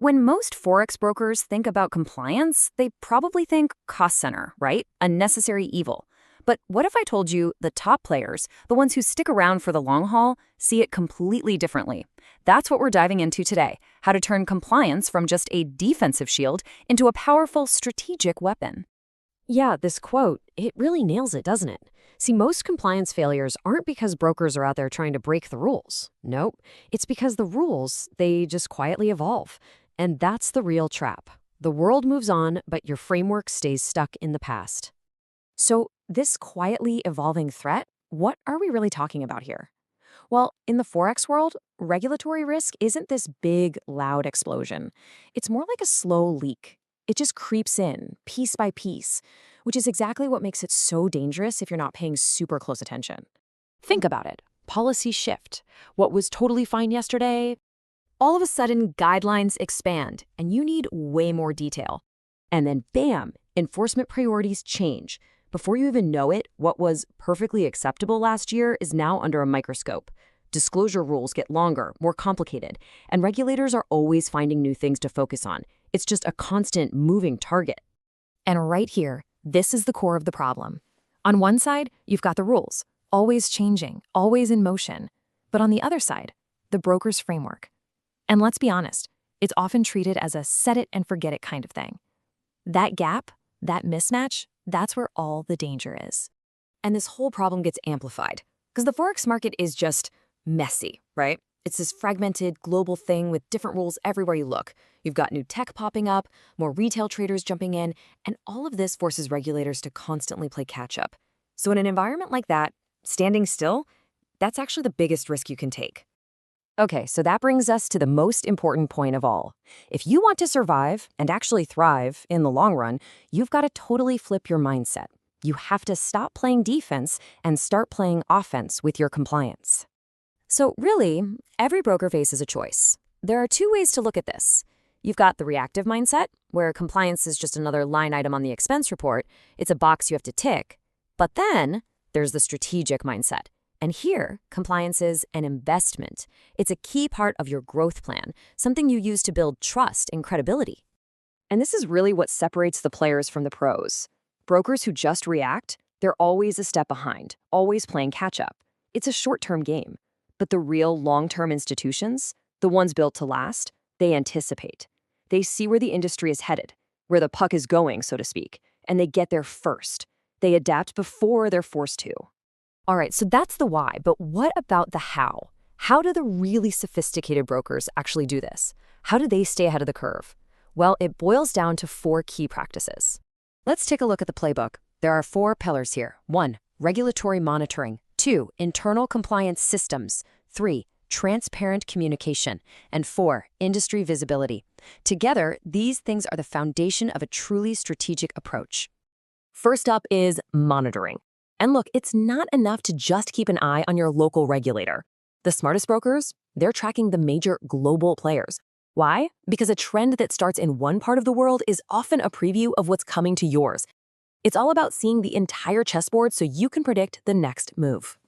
When most Forex brokers think about compliance, they probably think cost center, right? A necessary evil. But what if I told you the top players, the ones who stick around for the long haul, see it completely differently? That's what we're diving into today, how to turn compliance from just a defensive shield into a powerful strategic weapon. Yeah, this quote, it really nails it, doesn't it? See, most compliance failures aren't because brokers are out there trying to break the rules. Nope. It's because the rules, they just quietly evolve. And that's the real trap. The world moves on, but your framework stays stuck in the past. So, this quietly evolving threat, what are we really talking about here? Well, in the Forex world, regulatory risk isn't this big, loud explosion. It's more like a slow leak. It just creeps in, piece by piece, which is exactly what makes it so dangerous if you're not paying super close attention. Think about it. Policy shift. What was totally fine yesterday, all of a sudden guidelines expand, and you need way more detail. And then bam, enforcement priorities change. Before you even know it, what was perfectly acceptable last year is now under a microscope. Disclosure rules get longer, more complicated, and regulators are always finding new things to focus on. It's just a constant moving target. And right here, this is the core of the problem. On one side, you've got the rules, always changing, always in motion. But on the other side, the broker's framework. And let's be honest, it's often treated as a set it and forget it kind of thing. That gap, that mismatch, that's where all the danger is. And this whole problem gets amplified because the Forex market is just messy, right? It's this fragmented global thing with different rules everywhere you look. You've got new tech popping up, more retail traders jumping in, and all of this forces regulators to constantly play catch up. So in an environment like that, standing still, that's actually the biggest risk you can take. Okay, so that brings us to the most important point of all. If you want to survive and actually thrive in the long run, you've got to totally flip your mindset. You have to stop playing defense and start playing offense with your compliance. So really, every broker faces a choice. There are two ways to look at this. You've got the reactive mindset, where compliance is just another line item on the expense report. It's a box you have to tick. But then there's the strategic mindset. And here, compliance is an investment. It's a key part of your growth plan, something you use to build trust and credibility. And this is really what separates the players from the pros. Brokers who just react, they're always a step behind, always playing catch-up. It's a short-term game. But the real long-term institutions, the ones built to last, they anticipate. They see where the industry is headed, where the puck is going, so to speak, and they get there first. They adapt before they're forced to. All right, so that's the why, but what about the how? How do the really sophisticated brokers actually do this? How do they stay ahead of the curve? Well, it boils down to 4 key practices. Let's take a look at the playbook. There are 4 pillars here. 1, regulatory monitoring. 2, internal compliance systems. 3, transparent communication. And 4, industry visibility. Together, these things are the foundation of a truly strategic approach. First up is monitoring. And look, it's not enough to just keep an eye on your local regulator. The smartest brokers, they're tracking the major global players. Why? Because a trend that starts in one part of the world is often a preview of what's coming to yours. It's all about seeing the entire chessboard so you can predict the next move.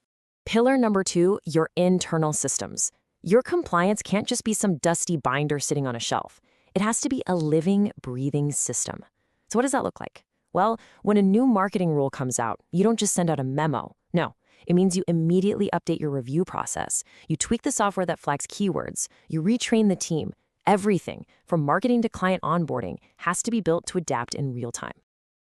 Pillar number 2, your internal systems. Your compliance can't just be some dusty binder sitting on a shelf. It has to be a living, breathing system. So what does that look like? Well, when a new marketing rule comes out, you don't just send out a memo. No, it means you immediately update your review process. You tweak the software that flags keywords. You retrain the team. Everything, from marketing to client onboarding, has to be built to adapt in real time.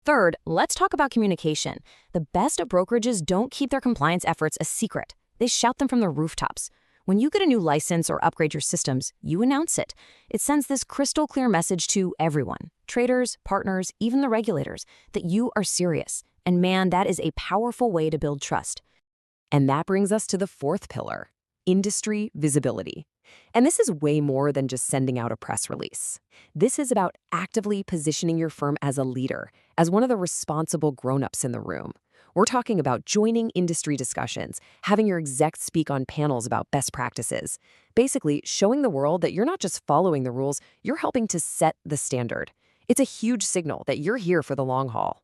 Third, let's talk about communication. The best brokerages don't keep their compliance efforts a secret. They shout them from the rooftops. When you get a new license or upgrade your systems, you announce it. It sends this crystal clear message to everyone, traders, partners, even the regulators, that you are serious. And man, that is a powerful way to build trust. And that brings us to the 4th pillar, industry visibility. And this is way more than just sending out a press release. This is about actively positioning your firm as a leader, as one of the responsible grown-ups in the room. We're talking about joining industry discussions, having your execs speak on panels about best practices. Basically, showing the world that you're not just following the rules, you're helping to set the standard. It's a huge signal that you're here for the long haul.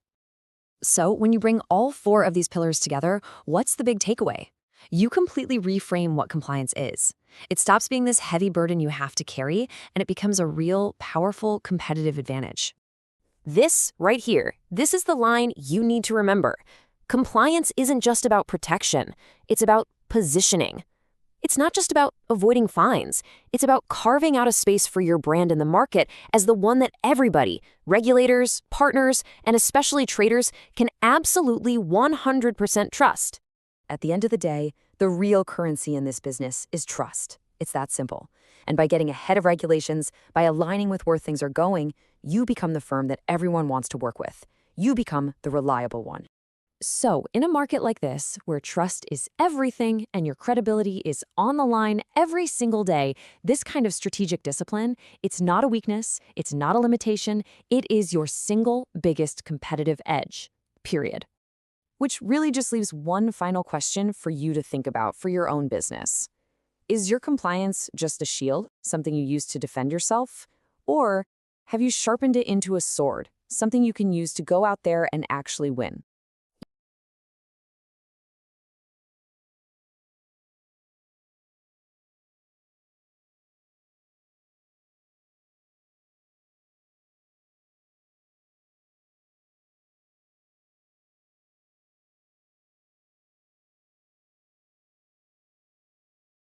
So when you bring all 4 of these pillars together, what's the big takeaway? You completely reframe what compliance is. It stops being this heavy burden you have to carry, and it becomes a real, powerful competitive advantage. This, right here, this is the line you need to remember. Compliance isn't just about protection, it's about positioning. It's not just about avoiding fines. It's about carving out a space for your brand in the market as the one that everybody, regulators, partners, and especially traders, can absolutely 100% trust. At the end of the day, the real currency in this business is trust. It's that simple. And by getting ahead of regulations, by aligning with where things are going, you become the firm that everyone wants to work with. You become the reliable one. So, in a market like this, where trust is everything and your credibility is on the line every single day, this kind of strategic discipline, it's not a weakness, it's not a limitation, it is your single biggest competitive edge, period. Which really just leaves one final question for you to think about for your own business. Is your compliance just a shield, something you use to defend yourself? Or have you sharpened it into a sword, something you can use to go out there and actually win?